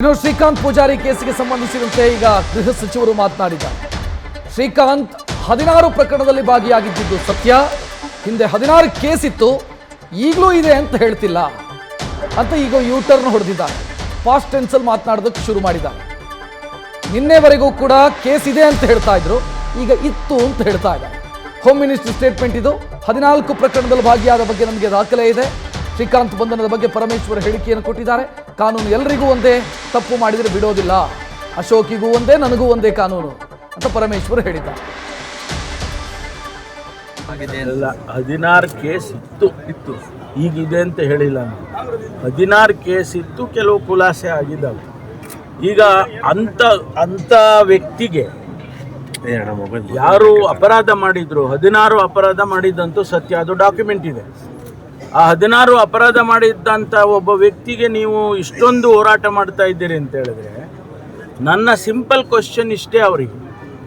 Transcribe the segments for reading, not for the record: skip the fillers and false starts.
ಇನ್ನು ಶ್ರೀಕಾಂತ್ ಪೂಜಾರಿ ಕೇಸಿಗೆ ಸಂಬಂಧಿಸಿದಂತೆ ಈಗ ಗೃಹ ಸಚಿವರು ಮಾತನಾಡಿದ್ದಾರೆ. ಶ್ರೀಕಾಂತ್ 16 ಪ್ರಕರಣದಲ್ಲಿ ಭಾಗಿಯಾಗಿದ್ದು ಸತ್ಯ, ಹಿಂದೆ 16 ಕೇಸ್ ಇತ್ತು, ಈಗಲೂ ಇದೆ ಅಂತ ಹೇಳ್ತಿಲ್ಲ ಅಂತ ಈಗ ಯೂಟರ್ನ್ ಹೊಡೆದಿದ್ದಾರೆ. ಪಾಸ್ಟ್ ಟೆನ್ಸಲ್ಲಿ ಮಾತನಾಡೋದಕ್ಕೆ ಶುರು ಮಾಡಿದ್ದಾರೆ. ನಿನ್ನೆವರೆಗೂ ಕೂಡ ಕೇಸ್ ಇದೆ ಅಂತ ಹೇಳ್ತಾ ಇದ್ರು, ಈಗ ಇತ್ತು ಅಂತ ಹೇಳ್ತಾ ಇದ್ದಾರೆ. ಹೋಮ್ ಮಿನಿಸ್ಟರ್ ಸ್ಟೇಟ್ಮೆಂಟ್ ಇದು. 14 ಪ್ರಕರಣದಲ್ಲಿ ಭಾಗಿಯಾದ ಬಗ್ಗೆ ನಮಗೆ ದಾಖಲೆ ಇದೆ. ಶ್ರೀಕಾಂತ್ ಬಂಧನದ ಬಗ್ಗೆ ಪರಮೇಶ್ವರ್ ಹೇಳಿಕೆಯನ್ನು ಕೊಟ್ಟಿದ್ದಾರೆ. ಕಾನೂನು ಎಲ್ಲರಿಗೂ ಒಂದೇ, ತಪ್ಪು ಮಾಡಿದರೆ ಬಿಡೋದಿಲ್ಲ, ಅಶೋಕಿಗೂ ಒಂದೇ, ನನಗೂ ಒಂದೇ ಕಾನೂನು ಅಂತ ಪರಮೇಶ್ವರ್ ಹೇಳಿದ್ದಾರೆ. 16 ಕೇಸ್ ಇತ್ತು ಈಗಿದೆ ಅಂತ ಹೇಳಿಲ್ಲ. 16 ಕೇಸ್ ಇತ್ತು, ಕೆಲವು ಖುಲಾಸೆ ಆಗಿದ್ದಾವೆ. ಈಗ ಅಂತ ವ್ಯಕ್ತಿಗೆ ಯಾರು ಅಪರಾಧ ಮಾಡಿದ್ರು, 16 ಅಪರಾಧ ಮಾಡಿದ್ದಂತೂ ಸತ್ಯ, ಅದು ಡಾಕ್ಯುಮೆಂಟ್ ಇದೆ. ಆ 16 ಅಪರಾಧ ಮಾಡಿದ್ದಂಥ ಒಬ್ಬ ವ್ಯಕ್ತಿಗೆ ನೀವು ಇಷ್ಟೊಂದು ಹೋರಾಟ ಮಾಡ್ತಾ ಇದ್ದೀರಿ ಅಂತ ಹೇಳಿದ್ರೆ, ನನ್ನ ಸಿಂಪಲ್ ಕ್ವಶನ್ ಇಷ್ಟೇ, ಅವರಿಗೆ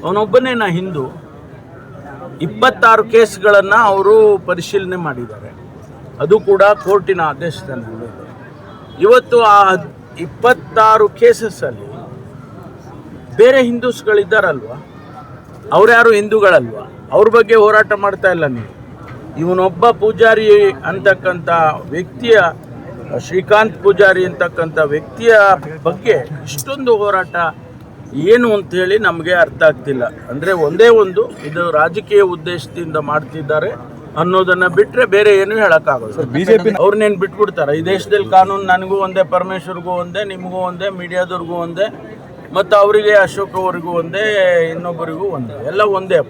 ಅವನೊಬ್ಬನೇನ ಹಿಂದೂ. 26 ಕೇಸ್ಗಳನ್ನು ಅವರು ಪರಿಶೀಲನೆ ಮಾಡಿದ್ದಾರೆ, ಅದು ಕೂಡ ಕೋರ್ಟಿನ ಆದೇಶದ ಮೇಲೆ. ಇವತ್ತು ಆ 26 ಕೇಸಸ್ಸಲ್ಲಿ ಬೇರೆ ಹಿಂದೂಸ್ಗಳಿದ್ದಾರಲ್ವ, ಅವ್ರ್ಯಾರು ಹಿಂದೂಗಳಲ್ವ, ಅವ್ರ ಬಗ್ಗೆ ಹೋರಾಟ ಮಾಡ್ತಾ ಇಲ್ಲ ನೀವು. ಇವನೊಬ್ಬ ಪೂಜಾರಿ ಅಂತಕ್ಕಂಥ ವ್ಯಕ್ತಿಯ, ಶ್ರೀಕಾಂತ್ ಪೂಜಾರಿ ಅಂತಕ್ಕಂಥ ವ್ಯಕ್ತಿಯ ಬಗ್ಗೆ ಇಷ್ಟೊಂದು ಹೋರಾಟ ಏನು ಅಂಥೇಳಿ ನಮಗೆ ಅರ್ಥ ಆಗ್ತಿಲ್ಲ. ಅಂದರೆ ಒಂದೇ ಒಂದು, ಇದು ರಾಜಕೀಯ ಉದ್ದೇಶದಿಂದ ಮಾಡ್ತಿದ್ದಾರೆ ಅನ್ನೋದನ್ನು ಬಿಟ್ಟರೆ ಬೇರೆ ಏನೂ ಹೇಳೋಕ್ಕಾಗೋದು. ಬಿಜೆಪಿ ಅವ್ರನ್ನೇನು ಬಿಟ್ಬಿಡ್ತಾರೆ? ಈ ದೇಶದಲ್ಲಿ ಕಾನೂನು ನನಗೂ ಒಂದೇ, ಪರಮೇಶ್ವರ್ಗೂ ಒಂದೇ, ನಿಮಗೂ ಒಂದೇ, ಮೀಡಿಯಾದವ್ರಿಗೂ ಒಂದೇ, ಮತ್ತು ಅವರಿಗೆ ಅಶೋಕ್ ಅವ್ರಿಗೂ ಒಂದೇ, ಇನ್ನೊಬ್ಬರಿಗೂ ಒಂದೇ, ಎಲ್ಲ ಒಂದೇ.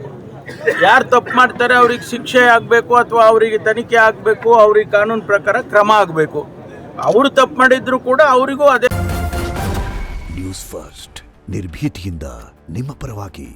ಯಾರು ತಪ್ಪು ಮಾಡ್ತಾರೆ ಅವ್ರಿಗೆ ಶಿಕ್ಷೆ ಆಗಬೇಕು, ಅಥವಾ ಅವರಿಗೆ ತನಿಖೆ ಆಗಬೇಕು, ಅವ್ರಿಗೆ ಕಾನೂನು ಪ್ರಕಾರ ಕ್ರಮ ಆಗಬೇಕು. ಅವರು ತಪ್ಪು ಮಾಡಿದ್ರು ಕೂಡ ಅವರಿಗೂ ಅದೇ. ನ್ಯೂಸ್ ಫಸ್ಟ್, ನಿರ್ಭೀತಿಯಿಂದ ನಿಮ್ಮ ಪರವಾಗಿ.